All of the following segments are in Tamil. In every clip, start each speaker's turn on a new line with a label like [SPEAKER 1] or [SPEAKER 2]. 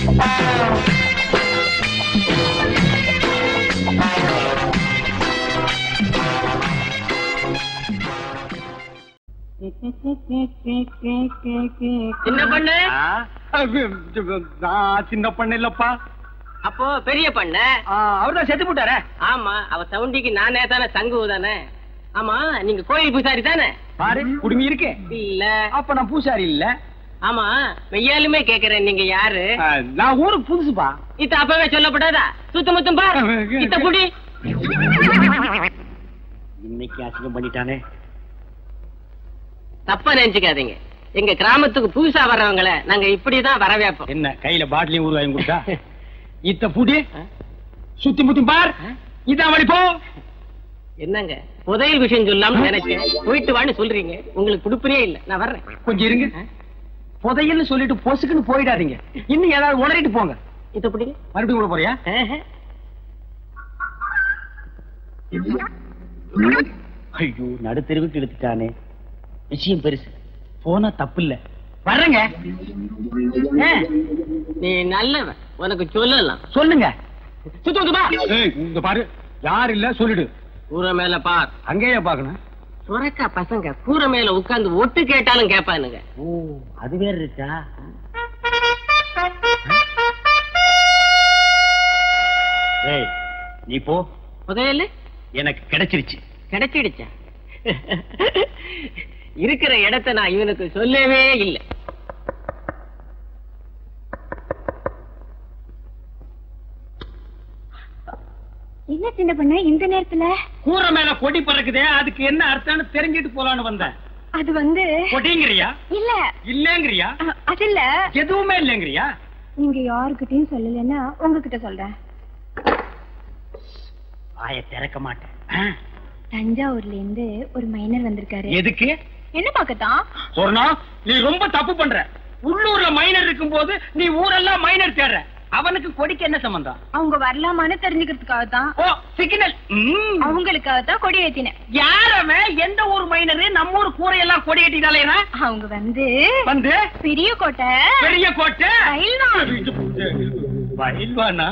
[SPEAKER 1] சின்ன பண்ணு
[SPEAKER 2] சின்ன பண்ணு இல்லப்பா.
[SPEAKER 1] அப்போ பெரிய பண்ண
[SPEAKER 2] அவர்தான் செத்து போட்டார.
[SPEAKER 1] ஆமா, அவ சவுண்டிக்கு நானே தானே சங்கு தானே. ஆமா, நீங்க கோயில் பூசாரி தானே?
[SPEAKER 2] பாரு குடுமி இருக்கு.
[SPEAKER 1] இல்ல.
[SPEAKER 2] அப்ப நான் பூசாரி இல்ல.
[SPEAKER 1] ஆமா, மெய்யாலுமே கேக்குறேன், நீங்க யாரு?
[SPEAKER 2] நான் ஊருக்கு புதுசுப்பா.
[SPEAKER 1] இத்த அப்பவே சொல்லப்படாதா? சுத்த முத்தம் பாரு. இத்த புடி.
[SPEAKER 2] இன்னைக்கு அசிங்கம் பண்ணிட்டானே.
[SPEAKER 1] தப்பா நினைச்சுக்காதீங்க, எங்க கிராமத்துக்கு புதுசா வர்றவங்கள நாங்க இப்படிதான் வரவேப்போம்.
[SPEAKER 2] என்ன கையில பாட்டிலையும் ஊறுகாயும் கொடுத்தா? இத்த புடி, சுத்தி முத்தி பார். இதான் வழி போ.
[SPEAKER 1] என்னங்க புதையல் விஷயம் சொல்லாம நினைச்சேன், போயிட்டு வான்னு சொல்றீங்க. உங்களுக்கு குடுப்பனே இல்ல, நான் வர்றேன்.
[SPEAKER 2] கொஞ்சம் இருங்க. புதையல்னு சொல்லிட்டு பொசுக்குன்னு போயிடாதீங்க. இன்னும் ஏதாவது உளறிட்டு போங்க.
[SPEAKER 1] இத புடிங்க.
[SPEAKER 2] மறுபடியும் கூட போறியா? ஐயோ, நடுத்தெருவுக்கு எடுத்துட்டானே. விஷயம் பெருசு, போனா தப்பு இல்ல. வர்றேங்க.
[SPEAKER 1] நீ நல்லவன், உனக்கு சொல்லலாம்.
[SPEAKER 2] சொல்லுங்க.
[SPEAKER 1] சுத்தமா
[SPEAKER 2] இங்க பாரு, யார் இல்ல சொல்லிடு.
[SPEAKER 1] கூரை மேல பார்.
[SPEAKER 2] அங்கேயே பாக்கணும்.
[SPEAKER 1] சுரக்கா பசங்க கூரை மேல உட்கார்ந்து ஒட்டு கேட்டாலும் கேட்பானுங்க.
[SPEAKER 2] ஓ, அது வேற இருக்கா? ஏய், நீ போ.
[SPEAKER 1] புதையல்
[SPEAKER 2] எனக்கு கிடைச்சிருச்சு.
[SPEAKER 1] கிடைச்சிடுச்சா? இருக்கிற இடத்தை நான் இவனுக்கு சொல்லவே இல்லை.
[SPEAKER 3] என்ன சின்ன பண்ண இந்த நேரத்துல?
[SPEAKER 2] கூரை மேல கொடி பறக்குதே, அதுக்கு என்ன அர்த்தம்னு தெரிஞ்சிட்டு போலான்னு வந்தேன்.
[SPEAKER 3] அது வந்து
[SPEAKER 2] கொடிங்கிறியா?
[SPEAKER 3] இல்ல
[SPEAKER 2] இல்லங்கிறியா?
[SPEAKER 3] அது இல்ல.
[SPEAKER 2] எதுவுமே இல்லங்கிறியா?
[SPEAKER 3] நீங்க யாருக்கிட்டையும் சொல்லலன்னா உங்ககிட்ட சொல்றேன்.
[SPEAKER 2] வாயை திறக்க மாட்டேன்.
[SPEAKER 3] தஞ்சாவூர்ல இருந்து ஒரு மைனர் வந்திருக்காரு.
[SPEAKER 2] எதுக்கு?
[SPEAKER 3] என்ன பாக்கத்தான்?
[SPEAKER 2] சொன்னா நீ ரொம்ப தப்பு பண்ற. உள்ளூர்ல மைனர் இருக்கும் போது நீ ஊரெல்லாம் மைனர் தேடுற. அவனுக்கு கொடிக்கு என்ன சம்பந்தம்?
[SPEAKER 3] அவங்க வரலாமான்னு தெரிஞ்சுக்கிறதுக்காக தான்.
[SPEAKER 2] ஓ, சிக்னல்.
[SPEAKER 3] அவங்களுக்காக தான் கொடி ஏத்தினேன்.
[SPEAKER 2] யாரவே எந்த ஊர் மைனரு நம்ம ஊர் கூரையெல்லாம் கொடி ஏத்திட்டாலே?
[SPEAKER 3] அவங்க வந்து
[SPEAKER 2] பெரிய கோட்டை. பெரிய கோட்டை பயில்வானா?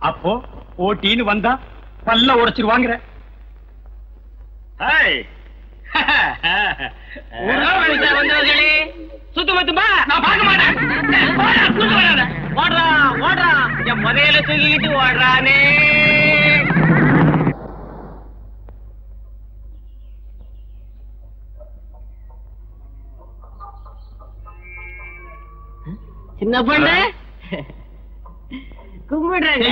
[SPEAKER 2] அப்போ போட்டின்னு வந்தா பல்ல உடைச்சிருவாங்க.
[SPEAKER 1] வந்தவர்களே, சுத்தமத்துமா நான் பார்க்க மாட்டேன். ஓடுறா ஓடுறா, என் முதல தூக்கிட்டு ஓடுறானே. சின்ன பொண்ணு கும்பிடுறேன்.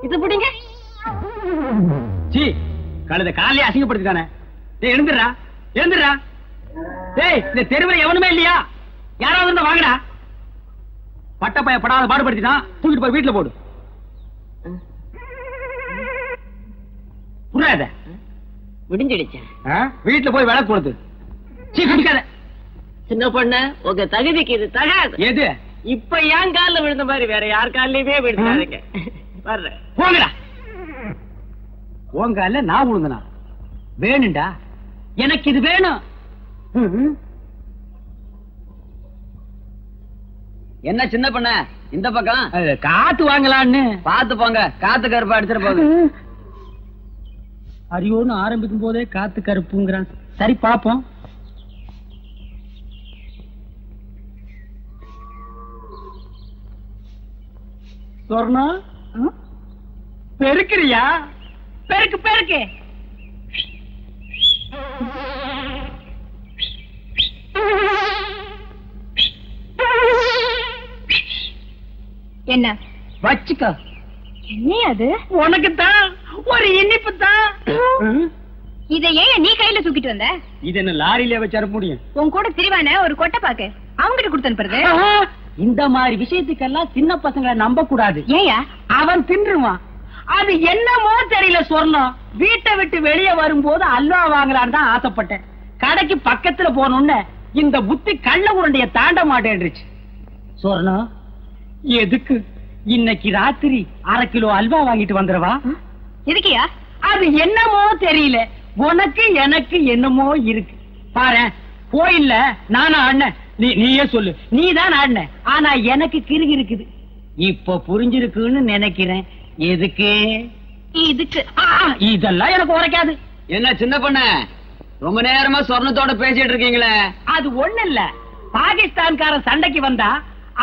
[SPEAKER 1] இது பிடிங்க.
[SPEAKER 2] கழுத காலையே அசிங்கப்படுத்திட்டானே. எழுந்துடுறா எழுந்துடுறா. டேய், இந்த தெருவில் எவனுமே இல்லையா? யாராவது இருந்தா வாங்கடா. பட்டப்பைய படாத பாடுபடுத்திட்டான், தூக்கிட்டு போய் வீட்டுல போடு. புரியாத?
[SPEAKER 1] விடிஞ்சிடுச்சேன்.
[SPEAKER 2] வீட்டுல போய் விளக்கு கொடுத்து குடிக்காத.
[SPEAKER 1] சின்ன பொண்ணு, உங்க தகுதிக்கு இது தகாது.
[SPEAKER 2] எது?
[SPEAKER 1] இப்ப ஏன் காலில் விழுந்த மாதிரி வேற யார் காலிலுமே விழுந்தாருங்க. வர்றேன்,
[SPEAKER 2] போங்கடா. உங்கால நான் விழுந்தனா? வேணும்டா, எனக்கு இது வேணும்.
[SPEAKER 1] என்ன சின்ன பண்ண இந்த பக்கம்?
[SPEAKER 2] காத்து வாங்கலான்னு.
[SPEAKER 1] பாத்து போங்க, காத்து கருப்பா அடிச்சிட போகுது.
[SPEAKER 2] அரியோன்னு ஆரம்பிக்கும் போதே காத்து கருப்புங்கிறான். சரி பாப்போம். சொர்ணா, பெருக்கிறியா? பெருக்கு பெருக்கு.
[SPEAKER 3] என்ன
[SPEAKER 2] வச்சுக்க.
[SPEAKER 3] என்ன அது?
[SPEAKER 2] உனக்குத்தான் ஒரு இனிப்பு தான்.
[SPEAKER 3] இதை ஏன் நீ கையில தூக்கிட்டு வந்த?
[SPEAKER 2] இது என்ன லாரியில வச்சு அனுப்ப முடியும்?
[SPEAKER 3] உன் கூட திரிவான ஒரு கொட்டை பாக்கு அவங்கிட்ட கொடுத்து அனுப்புறது.
[SPEAKER 2] இந்த மாதிரி விஷயத்துக்கெல்லாம் சின்ன பசங்களை நம்ப கூடாது.
[SPEAKER 3] ஏயா?
[SPEAKER 2] அவன் தின்றுவான். அது என்னமோ தெரியல சொர்ணம். வீட்டை விட்டு வெளியே வரும்போது அல்வா வாங்கலான்னு தான் ஆசைப்பட்டேன். கடைக்கு பக்கத்துல போனோன்னு இந்த புத்தி கள்ள உருண்டைய தாண்ட மாட்டேன்றுச்சு. சொர்ணம், எதுக்கு இன்னைக்கு ராத்திரி 1/2 கிலோ அல்வா வாங்கிட்டு வந்துடவா?
[SPEAKER 3] எதுக்கியா?
[SPEAKER 2] அது என்னமோ தெரியல, உனக்கு எனக்கு என்னமோ இருக்கு. பாரு, கோயில்ல நானா ஆடினேன்? நீயே சொல்லு. நீதான் ஆடின. ஆனா எனக்கு கிறுகி இருக்குது. இப்ப புரிஞ்சிருக்குன்னு நினைக்கிறேன். எதுக்கு?
[SPEAKER 3] இதுக்கு.
[SPEAKER 2] இதெல்லாம் எனக்கு உரைக்காது.
[SPEAKER 4] என்ன சின்ன பொண்ண ரொம்ப நேரமா சொர்ணத்தோட பேசிட்டு இருக்கீங்களே?
[SPEAKER 2] அது ஒண்ணு இல்ல. பாகிஸ்தான்காரன் சண்டைக்கு வந்தா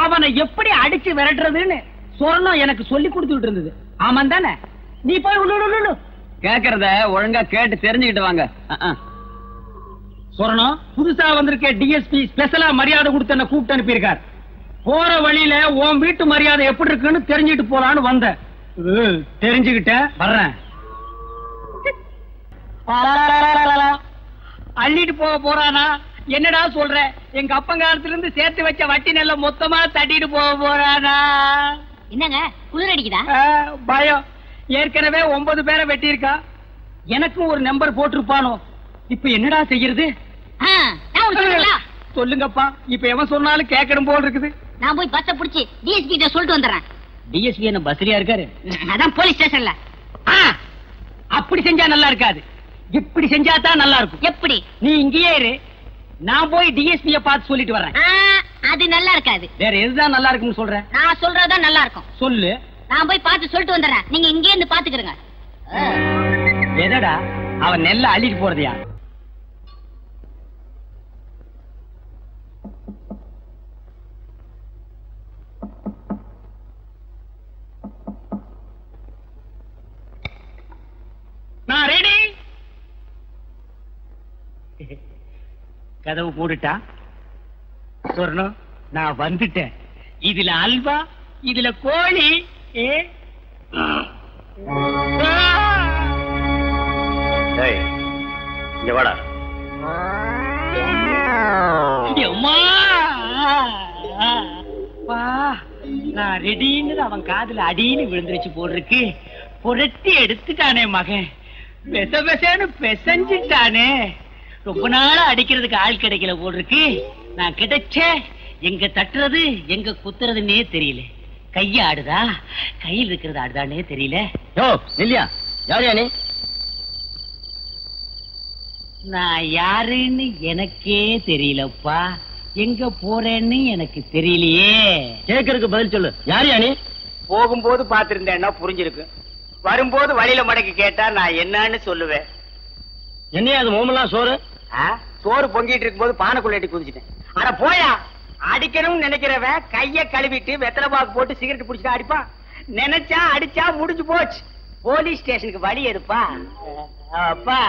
[SPEAKER 2] அவனை எப்படி அடிச்சு விரட்டுறதுன்னு சொர்ணம் எனக்கு சொல்லி கொடுத்துட்டு இருந்தது. ஆமாம் தானே? நீ போய் உள்ளு.
[SPEAKER 4] கேக்குறத ஒழுங்கா கேட்டு தெரிஞ்சுக்கிட்டு வாங்க.
[SPEAKER 2] சொர்ணம், புதுசா வந்திருக்க டிஎஸ்பி ஸ்பெஷலா மரியாதை கொடுத்து என்ன கூப்பிட்டு அனுப்பியிருக்கார். போற வழியில உன் வீட்டு மரியாதை எப்படி இருக்குன்னு தெரிஞ்சுட்டு போலான்னு வந்த. தெரிஞ்சுக்கிட்ட வர்றேன். அள்ளிட்டு போக போறானா? என்னடா சொல்ற? எங்க அப்பங்காலத்துல இருந்து சேர்த்து வச்ச வட்டி நெல்ல மொத்தமா தட்டிட்டு போக போறானா?
[SPEAKER 3] என்னங்க குளிர் அடிக்குதா?
[SPEAKER 2] பயம். ஏற்கனவே 9 பேரை வெட்டியிருக்கா. எனக்கும் ஒரு நம்பர் போட்டிருப்பானோ. இப்ப என்னடா செய்யறது? சொல்லுங்கப்பா. இப்ப எவன் சொன்னாலும் கேட்கணும் போல் இருக்குது.
[SPEAKER 3] நான் போய் பஸ்ஸ புடிச்சு டிஎஸ்பி கிட்ட சொல்லிட்டு வந்துடுறேன்.
[SPEAKER 2] டிஎஸ்பி என்ன பஸ்ரியா இருக்காரு?
[SPEAKER 3] அதான் போலீஸ் ஸ்டேஷன்ல.
[SPEAKER 2] அப்படி செஞ்சா நல்லா இருக்காது. இப்படி செஞ்சா தான் நல்லா இருக்கும்.
[SPEAKER 3] எப்படி?
[SPEAKER 2] நீ இங்கேயே இரு. நான் போய் டிஎஸ்பிய பார்த்து சொல்லிட்டு வரேன்.
[SPEAKER 3] அது நல்லா இருக்காது.
[SPEAKER 2] வேற எதுதான் நல்லா இருக்குன்னு சொல்றேன்?
[SPEAKER 3] நான் சொல்றதுதான் நல்லா இருக்கும்.
[SPEAKER 2] சொல்லு.
[SPEAKER 3] நான் போய் பார்த்து சொல்லிட்டு வந்துடுறேன். நீங்க இங்கே இருந்து பாத்துக்கிறங்க.
[SPEAKER 2] எதடா அவன் நெல்ல அள்ளிட்டு போறதையா? நான் ரெடி. கதவு போட்டுட்டா? சொர்ணம், நான் வந்துட்டேன். இதுல அல்வா, இதுல கோழி.
[SPEAKER 4] இங்க வாடா.
[SPEAKER 2] நான் ரெடின்னு அவன் காதுல அடின்னு விழுந்துருச்சு போட்டிருக்கு. புரட்டி எடுத்துட்டானே மகன். பெசன்னு பெசஞ்சிட்டானே. ரொம்ப நாளா அடிக்கிறதுக்கு ஆள் கிடைக்கல போட்டிருக்கு. நான் கிடைச்ச எங்க தட்டுறது எங்க குத்துறதுன்னே தெரியல. கைய ஆடுதா, கையில் இருக்கிறது ஆடுதானே தெரியல.
[SPEAKER 4] இல்லையா? யாரையா நீ?
[SPEAKER 2] நான் யாருன்னு எனக்கே தெரியலப்பா. எங்க போறேன்னு எனக்கு தெரியலையே.
[SPEAKER 4] கேக்குறதுக்கு பதில் சொல்லு. யாரையா நீ?
[SPEAKER 2] போகும்போது பாத்திருந்தேன்னா புரிஞ்சிருக்கு. வரும்போது வழியில மடக்கி கேட்டா நான் என்னன்னு சொல்லுவேன்.
[SPEAKER 4] என்னையா அது மோமெல்லாம் சோறு?
[SPEAKER 2] சோறு பொங்கிட்டு இருக்கும் போது பானைக்குள்ள எட்டி குதிச்சிட்டேன். அட போயா. அடிக்கணும்னு நினைக்கிறவன் கைய கழுவிட்டு வெத்தலை பாக்கு போட்டு சிகரெட் புடிச்சுட்டு அடிப்பான். நினைச்சா அடிச்சா முடிஞ்சு போச்சு. போலீஸ் ஸ்டேஷனுக்கு வழி எடுப்பா. அப்பா,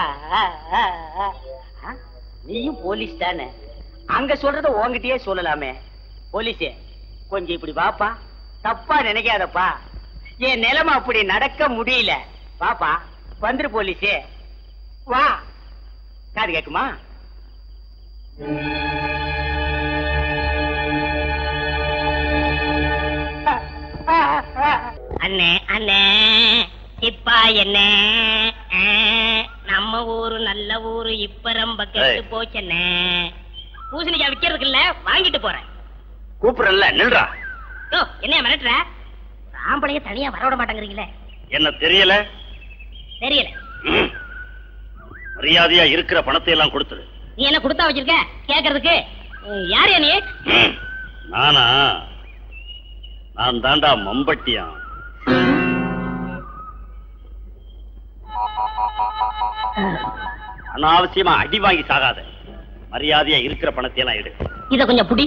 [SPEAKER 2] நீயும் போலீஸ் தானே? அங்க சொல்றத உன்கிட்டயே சொல்லலாமே. போலீஸே, கொஞ்சம் இப்படி வாப்பா. தப்பா நினைக்காதப்பா. என் நிலைமை அப்படி நடக்க முடியல. வாப்பா, வந்துரு போலீஸே. வா. காது கேக்குமா?
[SPEAKER 1] அண்ணே அண்ணே இப்பா என்ன நம்ம ஊரு நல்ல ஊரு இப்ப ரொம்ப கெட்டு போச்சண்ணே. பூசணிக்காய் விக்கிறதுக்கு இல்ல, வாங்கிட்டு போறேன்.
[SPEAKER 4] கூப்பிடல நில்றா.
[SPEAKER 1] என்ன மிரட்டுற? ஆம்பளைய தனியா வரவிட மாட்டேங்கிறீங்களே.
[SPEAKER 4] என்ன தெரியல?
[SPEAKER 1] தெரியல.
[SPEAKER 4] மரியாதையா இருக்கிற பணத்தை எல்லாம் கொடுத்துரு.
[SPEAKER 1] நீ என்ன கொடுத்தா வச்சிருக்க கேக்குறதுக்கு? யாரு நீ?
[SPEAKER 4] நானா? நான் தாண்டா மம்பட்டியா. அனாவசியமா அடி வாங்கி சாகாத. மரியாதையா இருக்கிற பணத்தை எல்லாம் எடு.
[SPEAKER 1] இத கொஞ்சம் புடி.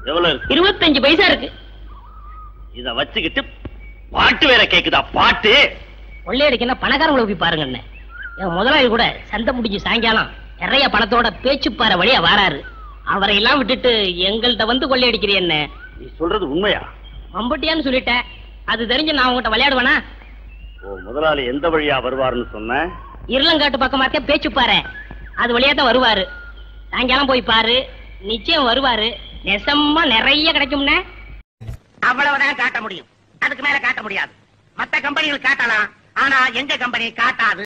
[SPEAKER 4] எவ்வளவு இருக்கு?
[SPEAKER 1] 25 பைசா இருக்கு.
[SPEAKER 4] இத வச்சுக்கிட்டு பாட்டு வேற கேக்குதா? பாட்டு
[SPEAKER 1] கொள்ளையடிக்க பணக்காரங்களை போய் பாருங்க. என் முதலாளி கூட சந்தை முடிஞ்சு சாயங்காலம் நிறைய பணத்தோட பேச்சுப்பார வழியா வாராரு. அவரை எல்லாம் விட்டுட்டு எங்கள்கிட்ட வந்து கொள்ளையடிக்கிறீ என்ன?
[SPEAKER 4] நீ சொல்றது உண்மையா?
[SPEAKER 1] மம்பட்டியான்னு சொல்லிட்டேன். அது தெரிஞ்சு நான் உங்ககிட்ட விளையாடுவேனா?
[SPEAKER 4] முதலாளி எந்த வழியா வருவாருன்னு சொன்ன?
[SPEAKER 1] இருளங்காட்டு பக்கமா இருக்க பேச்சுப்பாரு, அது வழியா தான் வருவாரு. சாயங்காலம் போய் பாரு, நிச்சயம் வருவாரு. நெசமா நிறைய கிடைக்கும்னே.
[SPEAKER 5] அவ்வளவுதான் காட்ட முடியும். அதுக்கு மேல காட்ட முடியாது. மத்த கம்பெனிகள் காட்டலாம், ஆனா எங்க கம்பெனி காட்டாது.